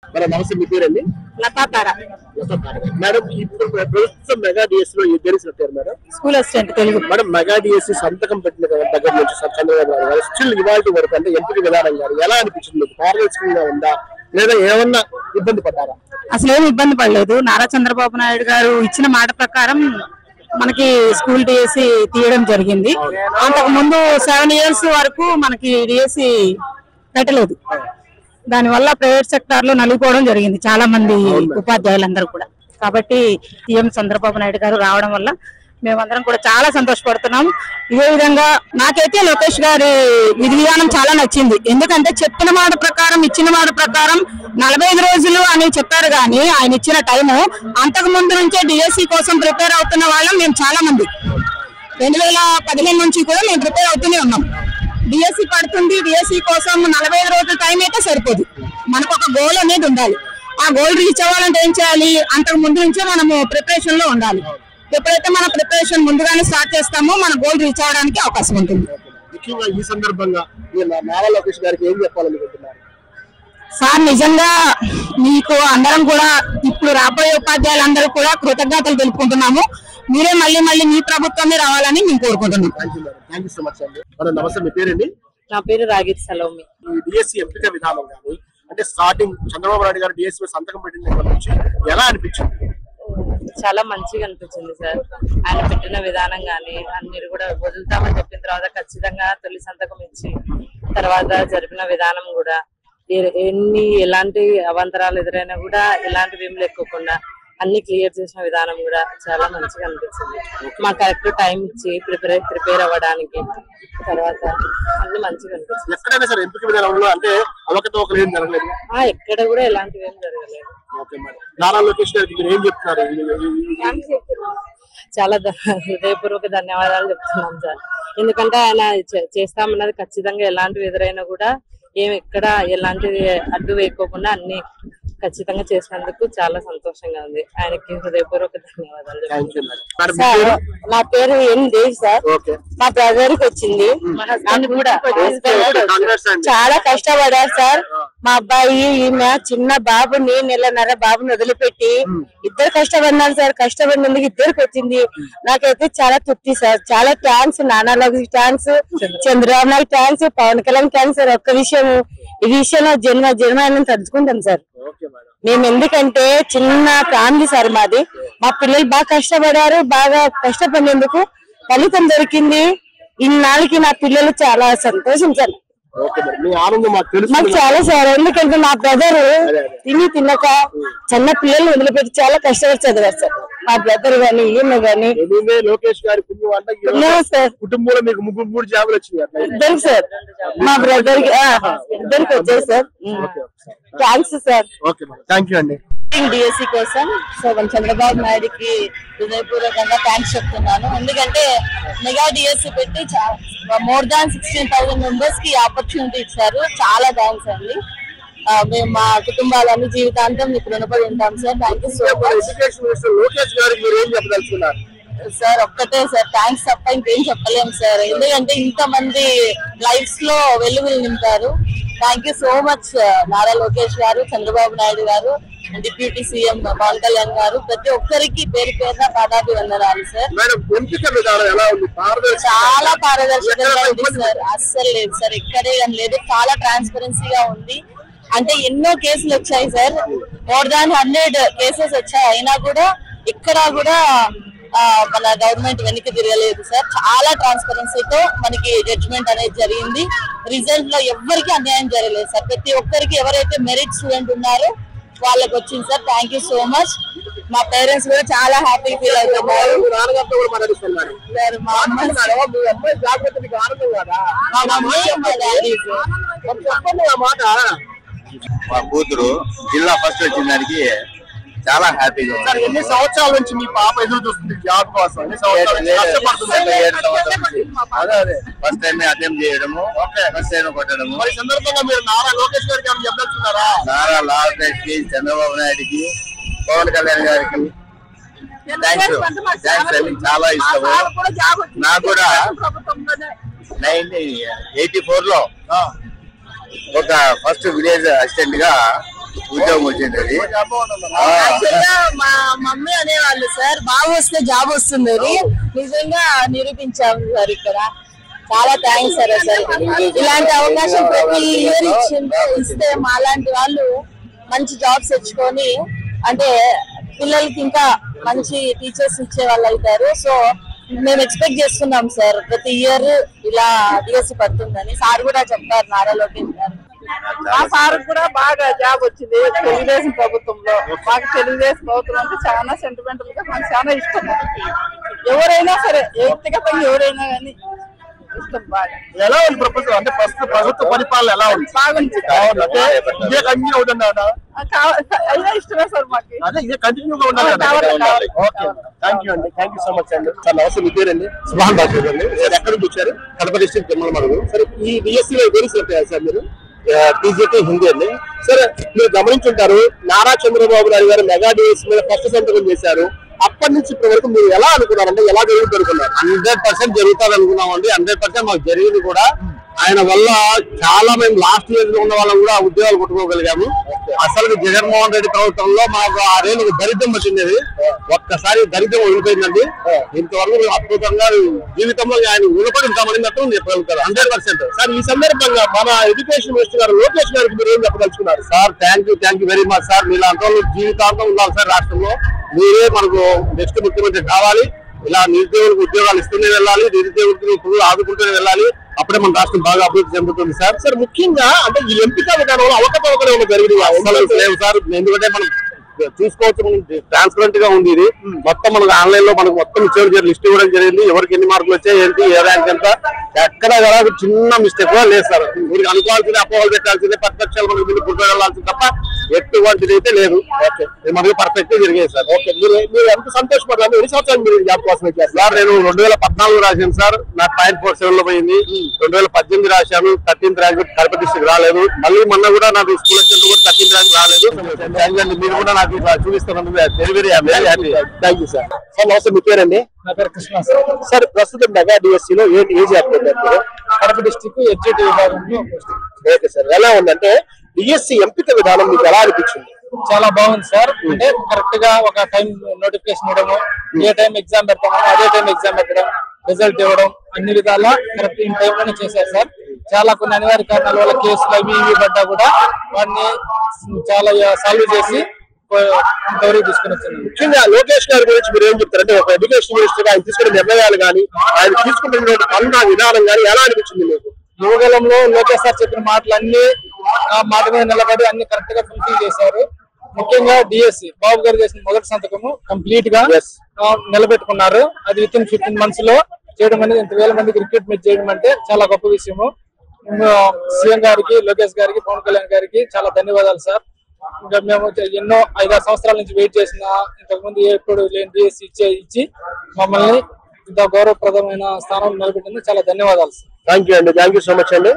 Madam నమస్తే, మీ పేరండి? లతాతార. మేడం ఇప్పుడు ప్రస్తుతం మెగా డిఎస్ లో తెలిసినట్టారు madam, school assistant Telugu. Madam mega DS సంతకం పెట్టిన దగ్గర నుంచి చంద్రబాబు నాయుడు గారు స్టిల్ ఇవాళ వరకు అంటే ఎంపిక విధానం గారు ఎలా అనిపించింది? మీకు పారదర్శకంగా ఉందా లేదా ఏమన్నా ఇబ్బంది పడ్డారా? అసలు ఏమి ఇబ్బంది పడలేదు. నారా చంద్రబాబు నాయుడు గారు ఇచ్చిన మాట ప్రకారం మనకి స్కూల్ డిఎస్సి తీయడం జరిగింది. అంతకు ముందు 7 years వరకు మనకి డిఎస్సి పెట్టలేదు. దానివల్ల ప్రైవేట్ సెక్టార్ లో నలిగిపోవడం జరిగింది చాలా మంది ఉపాధ్యాయులందరూ కూడా. కాబట్టి సీఎం చంద్రబాబు నాయుడు గారు రావడం వల్ల మేమందరం కూడా చాలా సంతోషపడుతున్నాం. ఇదే విధంగా నాకైతే లోకేష్ గారి విధి విధానం చాలా నచ్చింది. ఎందుకంటే చెప్పిన మాట ప్రకారం ఇచ్చిన మాట ప్రకారం 45 రోజులు అని చెప్పారు, కానీ ఆయన ఇచ్చిన టైము అంతకు ముందు నుంచే డిఎస్సి కోసం ప్రిపేర్ అవుతున్న వాళ్ళం మేము చాలా మంది. 2015 నుంచి కూడా మేము ప్రిపేర్ అవుతూనే ఉన్నాం. డిఎస్సి పడుతుంది, డిఎస్సి కోసం 45 రోజుల టైం అయితే సరిపోదు. మనకు ఒక గోల్ అనేది ఉండాలి. ఆ గోల్ రీచ్ అవ్వాలంటే ఏం చేయాలి? అంతకు ముందు నుంచే మనము ప్రిపరేషన్ లో ఉండాలి. ఎప్పుడైతే మన ప్రిపరేషన్ ముందుగానే స్టార్ట్ చేస్తామో మన గోల్ రీచ్ అవడానికి అవకాశం ఉంటుంది. ముఖ్యంగా ఈ సందర్భంగా నారా లోకేష్ గారికి ఏం చెప్పాలనుకుంటున్నారు? సార్ నిజంగా మీకు అందరం కూడా ఇప్పుడు రాబోయే ఉపాధ్యాయులందరూ కూడా కృతజ్ఞతలు తెలుపుకుంటున్నాము. మీరే మళ్ళీ మీ ప్రభుత్వమే రావాలని మేము కోరుకుంటున్నాం. నమస్తే, మీ పేరండి? నా పేరు రాగిరి సలోమి. ఈ డిఎస్సి ఎంపిక విధానం కానీ అంటే స్టార్టింగ్ చంద్రబాబు నాయుడు గారు డిఎస్సి సంతకం పెట్టిన దగ్గర నుంచి ఎలా అనిపించింది? చాలా మంచిగా అనిపించింది సార్. ఆయన పెట్టిన విధానం గానీ అన్ని కూడా వదులుతామని చెప్పిన తర్వాత ఖచ్చితంగా తొలి సంతకం ఇచ్చి తర్వాత జరిపిన విధానం కూడా ఎలాంటి అవాంతరాలు ఎదురైనా కూడా ఎలాంటివి ఏం లేకోకుండా అన్ని క్లియర్ చేసిన విధానం కూడా చాలా మంచిగా అనిపించింది. మా కరెక్ట్ టైం ఇచ్చి ప్రిపేర్ అవ్వడానికి తర్వాత అన్ని మంచిగా అనిపించింది. ఎక్కడైనా సరే ఎంపిక విధానంలో అంటే అవకతవకలు ఏం జరగలేదు? ఎక్కడ కూడా ఎలాంటివి ఏం జరగలేదు. నారా లోకేష్ గారికి మీరు ఏం చెప్తున్నారు? చాలా హృదయపూర్వక ధన్యవాదాలు చెప్తున్నాం సార్. ఎందుకంటే ఆయన చేస్తామన్నది ఖచ్చితంగా ఎలాంటివి ఎదురైనా కూడా ఎక్కడ ఎలాంటివి అడ్డు వేయకోకుండా అన్ని ఖచ్చితంగా చేసినందుకు చాలా సంతోషంగా ఉంది. ఆయనకి హృదయపూర్వక ధన్యవాదాలు. సార్ నా పేరు ఎం దేవ్ సార్. మా బ్రదర్ కి వచ్చింది, మా హస్బెండ్ కూడా చాలా కష్టపడారు సార్. మా అబ్బాయి ఈమె చిన్న బాబుని 1.5 బాబుని వదిలిపెట్టి ఇద్దరు కష్టపడినారు సార్. కష్టపడినందుకు ఇద్దరికి వచ్చింది. నాకైతే చాలా తృప్తి సార్. చాలా థ్యాంక్స్ నానాలోకి thanks, Chandrababu Naidu thanks, Pawan Kalyan thanks sir. ఒక్క విషయం ఈ విషయంలో జన్మ తలుచుకుంటాం సార్ మేము. ఎందుకంటే చిన్న ఫ్యామిలీ సార్ మాది. మా పిల్లలు బాగా కష్టపడారు. బాగా కష్టపడినందుకు ఫలితం దొరికింది. ఇన్నాళ్ళకి నా పిల్లలు చాలా సంతోషం సార్. మాకు చాలా సార్. ఎందుకంటే నా బ్రదర్ తినక చిన్న పిల్లలు వదిలిపెట్టి చాలా కష్టపడి చదివారు సార్. మా బ్రదర్ గాని ఈయన గాని లోకేష్ గారి సార్ కుటుంబంలో మీకు 3 జాబులు వచ్చినాయి. ఇద్దరు సార్. మా బ్రదర్ కి ఇద్దరికి వచ్చాయి sir. Thanks sir. Thank you అండి. డిఎస్సి కోసం సో చంద్రబాబు నాయుడుకి హృదయపూర్వకంగా థ్యాంక్స్ చెప్తున్నాను. ఎందుకంటే మెగా డిఎస్సి పెట్టి మోర్ దాన్ 16,000 మెంబర్స్ కి ఆపర్చునిటీ ఇచ్చారు. చాలా థ్యాంక్స్ అండి. మేము మా కుటుంబాలన్నీ జీవితాంతం మీకు రుణపడి ఉంటాం sir. Thank you so much. Lokesh గారికి మీరు ఏం చెప్పదలుచుకున్నారు? సార్ ఒక్కటే సార్ థ్యాంక్స్ తప్ప ఇంకేం చెప్పలేము సార్. ఎందుకంటే ఇంతమంది లైఫ్స్ లో వెలుగులు నింపారు. Thank you so much Nara Lokesh garu, Chandrababu Naidu గారు, డిప్యూటీ సీఎం పవన్ కళ్యాణ్ గారు, ప్రతి ఒక్కరికి పేరు పేరున పాదాభివందనాలు సార్. చాలా పారదర్శకంగా ఉంది సార్. అస్సలు లేదు సార్, ఎక్కడే లేదు. చాలా ట్రాన్స్పరెన్సీగా ఉంది. అంటే ఎన్నో కేసులు వచ్చాయి సార్. మోర్ దాన్ 100 కేసెస్ వచ్చాయి. అయినా కూడా ఇక్కడ కూడా మన గవర్నమెంట్ వెనక్కి తిరగలేదు సార్. చాలా ట్రాన్స్పరెన్సీతో మనకి జడ్జిమెంట్ అనేది జరిగింది. రిజల్ట్ లో ఎవరికి అన్యాయం జరగలేదు సార్. ప్రతి ఒక్కరికి ఎవరైతే మెరిట్ స్టూడెంట్ ఉన్నారో వాళ్ళకి వచ్చింది sir. Thank you so much. మా పేరెంట్స్ కూడా చాలా హ్యాపీ ఫీల్ అవుతున్నారు. మా కూతురు జిల్లా ఫస్ట్ వచ్చిన దానికి చాలా హ్యాపీగా ఉంది. ఎన్ని సంవత్సరాల నుంచి మీ పాప ఎదురు చూస్తుంది జాబ్ కోసం? అదే ఫస్ట్ టైం అటెంప్ట్ చేయడము, ఫస్ట్ టైం కొట్టడము. ఈ సందర్భంగా మీరు నారా లోకేష్ గారికి ఏమైనా చెప్పదలుచున్నారా? నారా లోకేష్ కి, చంద్రబాబు నాయుడుకి, పవన్ కళ్యాణ్ గారికి థ్యాంక్స్ అండి. చాలా ఇష్టము. నాకు కూడా 1984 లో ఒక ఫస్ట్ విలేజ్ అసిస్టెంట్ గా ఉద్యోగం వచ్చింది అది. మా మమ్మీ అనేవాళ్ళు సార్ బాగా వస్తే జాబ్ వస్తుంది నిజంగా నిరూపించాము సార్ ఇక్కడ. చాలా థ్యాంక్స్ సార్. అసలు ఇలాంటి అవకాశం ప్రతి ఇయర్ ఇస్తే మాలాంటి వాళ్ళు మంచి జాబ్స్ తెచ్చుకొని అంటే పిల్లలకి ఇంకా మంచి టీచర్స్ ఇచ్చే వాళ్ళు అవుతారు. సో మేము ఎక్స్పెక్ట్ చేస్తున్నాం సార్ ప్రతి ఇయర్ ఇలా డిఎస్సి పడుతుందని. సార్ కూడా చెప్పారు, నారా లోకేష్ గారు. మా సార్ కూడా బాగా జాబ్ వచ్చింది తెలుగుదేశం ప్రభుత్వంలో. మాకు తెలుగుదేశం ప్రభుత్వం అంటే చాలా సెంటిమెంటల్ గా మాకు చాలా ఇష్టం. ఎవరైనా సరే వ్యక్తిగతంగా ఎవరైనా కానీ ఇష్టం బాగా. ఎలా ఉంది ప్రభుత్వం అంటే ప్రభుత్వ పరిపాలన ఎలా ఉంది? బాగుంది. ఇదే కంటిన్యూ అవుతుంది అయినా ఇష్టమే సార్ మాకు. అదే ఇదే కంటిన్యూగా ఉండాలి. ఓకే, థ్యాంక్ యూ అండి, థ్యాంక్ యూ సో మచ్ అండి. సార్ నమస్తే, మీ పేరండి? సుభాన్ బాబు అండి. సార్ ఎక్కడి నుంచి వచ్చారు? కడప డిస్ట్రిక్ట్ జమ్మలమడుగు. సరే, ఈ డిఎస్సీలో దేనికి చెప్పారు సార్ మీరు? టీజీటీ హిందీ అండి. సరే, మీరు గమనించుంటారు నారా చంద్రబాబు నాయుడు గారు మెగా డిఎస్సీ మీద ఫస్ట్ సంతకం చేశారు. అప్పటి నుంచి ఇప్పటి వరకు మీరు ఎలా అనుకున్నారంటే ఎలా జరుగుతుంది అనుకున్నారు? 100% జరుగుతుంది అనుకున్నామండి. 100% మాకు జరిగింది కూడా. ఆయన వల్ల చాలా మేము లాస్ట్ ఇయర్ లో ఉన్న వాళ్ళం కూడా ఉద్యోగాలు కొట్టుకోగలిగాము. అసలు జగన్మోహన్ రెడ్డి ప్రభుత్వంలో మాకు 6 ఏళ్ళకి దరిద్రం వచ్చింది. ఒక్కసారి దరిద్రం వదిలిపోయిందండి. ఇంతవరకు మేము అద్భుతంగా జీవితంలో ఆయన రుణపడి ఉంటామని మాత్రం చెప్పగలుగుతారు 100%. సార్, ఈ సందర్భంగా మన ఎడ్యుకేషన్ మినిస్టర్ గారు లోకేష్ గారికి మీరు ఏం చెప్పదలుచుకున్నారు? Sir thank you very much sir. మీలాంటి వాళ్ళు జీవితాంతం ఉండాలి సార్ రాష్ట్రంలో. మీరే మనకు నెక్స్ట్ ముఖ్యమంత్రి కావాలి. ఇలా నిరుద్యోగులకు ఉద్యోగాలు ఇస్తూనే వెళ్ళాలి, నిరుద్యోగులకు ఆదుకుంటూనే వెళ్ళాలి. అప్పుడే మన రాష్ట్రం బాగా అభివృద్ధి చెందుతుంది సార్. సార్, ముఖ్యంగా అంటే ఈ ఎంపిక విధానంలో అవకతవకలు జరిగింది లేవు సార్. ఎందుకంటే మనం చూసుకోవచ్చు, ట్రాన్స్పరెంట్ గా ఉంది. ఇది మొత్తం మనకు ఆన్లైన్ లో మనకు మొత్తం ఇచ్చే లిస్ట్ ఇవ్వడం జరిగింది. ఎవరికి ఎన్ని మార్కులు వచ్చాయి, ఏంటి, ఏ ర్యాంక్ ఎంత, ఎక్కడ కూడా చిన్న మిస్టేక్ కూడా లేదు సార్. మీరు అనుకోవాల్సింది అపోహలు పెట్టాల్సిందే, ప్రతిపక్షాలు మనకు ముందు పుట్టు వెళ్ళాల్సింది తప్ప ఎటువంటిది అయితే లేదు. ఓకే, మనకి పర్ఫెక్ట్ గా జరిగేది సార్. ఓకే, మీరు ఎంత సంతోషపడ్డారు? ఎన్ని సంవత్సరాలు మీరు జాబ్ కోసం వచ్చారు సార్? నేను 2014 రాశాను సార్, నాకు 0.47 లో పోయింది. 2018 రాశాను, 13th ర్యాంక్ కడప డిస్ట్రిక్ట్ రాలేదు. మళ్ళీ మొన్న కూడా నాకు స్కూల్ అసిస్టెంట్ కూడా 13th ర్యాంక్ రాలేదు. మీరు కూడా నాకు చూపిస్తున్నందుకు very happy. Thank you sir. Sir నమస్తే, మీ పేరండి? నా పేరు కృష్ణ సార్. సార్, ప్రస్తుతం మెగా డిఎస్సీలో ఏ జాబ్ పొందారు? కడప డిస్ట్రిక్ట్ ఎడ్జిటి విభాగంలో. ఓకే సార్, ఎలా ఉందంటే డిఎస్సీ ఎంపిక విధానం మీకు ఎలా అనిపించింది? చాలా బాగుంది సార్. అంటే కరెక్ట్ గా ఒక టైం నోటిఫికేషన్ ఇవ్వడము, ఏ టైం ఎగ్జామ్ పెడతామో అదే టైం ఎగ్జామ్ పెట్టడం, రిజల్ట్ ఇవ్వడం, అన్ని విధాలా కరెక్ట్ ఇన్ టైం లోనే చేశారు సార్. చాలా కొన్ని అనివార్య కారణాల వల్ల కేసులు అవి పడ్డా కూడా వాటిని చాలా సాల్వ్ చేసి గౌరవ తీసుకుని వచ్చింది. ముఖ్యంగా లోకేష్ గారి గురించి మీరు ఏం చెప్తారంటే ఒక ఎడ్యుకేషన్ మినిస్టర్ ఆయన తీసుకునే నిర్ణయాలు కానీ ఆయన తీసుకుంటున్న పనుల విధానం కానీ ఎలా అనిపించింది మీకు? యువగలంలో లోకేష్ సార్ చెప్పిన మాటలన్నీ ఆ మాట మీద నిలబడి అన్ని కరెక్ట్ గా ఫుల్ఫిల్ చేశారు. ముఖ్యంగా డిఎస్సి బాబు గారు చేసిన మొదటి సంతకము కంప్లీట్ గా నిలబెట్టుకున్నారు. అది విత్ ఇన్ 15 months లో చేయడం అనేది 1,000 మందికి రిక్రూట్మెంట్ చేయడం అంటే చాలా గొప్ప విషయము. సీఎం గారికి, లోకేష్ గారికి, పవన్ కళ్యాణ్ గారికి చాలా ధన్యవాదాలు సార్. ఇంకా మేము ఎన్నో 5-6 సంవత్సరాల నుంచి వెయిట్ చేసిన ఇంతకుముందు ఎప్పుడు లేని డిఎస్సి ఇచ్చి మమ్మల్ని ఇంత గౌరవప్రదమైన స్థానం నిలబెట్టింది. చాలా ధన్యవాదాలు సార్. థ్యాంక్ యూ అండి, థ్యాంక్ యూ సో మచ్ అండి.